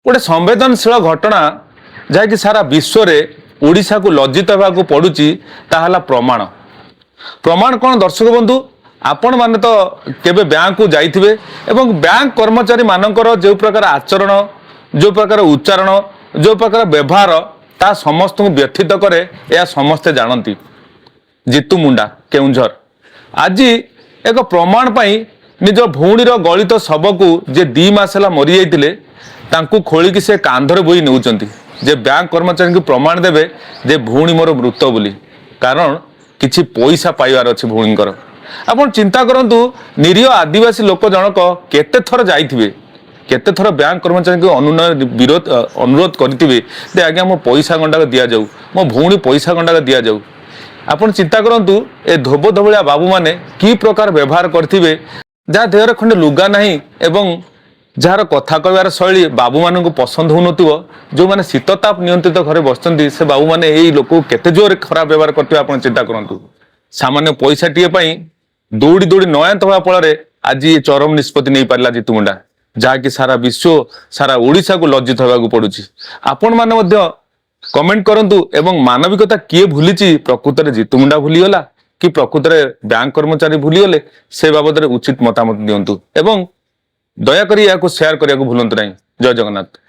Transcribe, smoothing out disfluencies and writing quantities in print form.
गोटे संवेदनशील घटना जहाँकि सारा विश्व रे ओडिशा को लज्जित होगा पड़ुची ताहला प्रमाण प्रमाण कौन दर्शक बंधु आपण माने तो केबे बैंक को जाइथिबे एवं बैंक कर्मचारी मानकर जो प्रकार आचरण जो प्रकार उच्चारण जो प्रकार व्यवहार ता समस्त को व्यथित करे या समस्ते जानती। जीतू मुंडा केउंझर आज एक प्रमाण पाई निज भौणीर गलित शव को जे 2 मास है मरी जाइतिले तांकू खोलिकी से कांधरे बोई नेउचंती जे बैंक कर्मचारी को प्रमाण देवे जे भौणी मोर मृत बोली कारण किछि पैसा पाइबार अछि भौणीकर। आपण चिंता करंतु निरीह आदिवासी लोक जनक केते थर जाइथिबे केते थर बैंक कर्मचारी को अनुरोध करथिबे जे आज्ञा मो पैसा गंडा दिया जाऊ मो भौणी पैसा गंडा दिया जाऊ। आपण चिंता करंतु ए धोब धबलिया बाबू माने की प्रकार व्यवहार करथिबे जा देहर खंडे लुगा नहीं एवं जार कथा कहबार शैली बाबू मान पसंद होनुथिबो जो माने शीतताप नियंत्रित घरे बसचंती से बाबू माने एई लोक केते जोर खराब व्यवहार करथिबे। आपण चिंता करंतु सामान्य पैसा टिए पई दौड़ी दौड़ी नयंत होगा फल आज ये चरम निष्पत्ति नहीं पारा जीतू मुंडा जहाँकि सारा विश्व सारा ओडिशा को लज्जित होगा पड़ुची। आपण माने मध्य कमेंट करंतु एवं मानविकता किए भूली प्रकृत में जीतू मुंडा भूलीगला कि प्रकृत में बैंक कर्मचारी भूलीगले से बाबद उचित मतामत दिंतु एवं दयाकोरी या शेयर करने को भूलु ना। जय जगन्नाथ।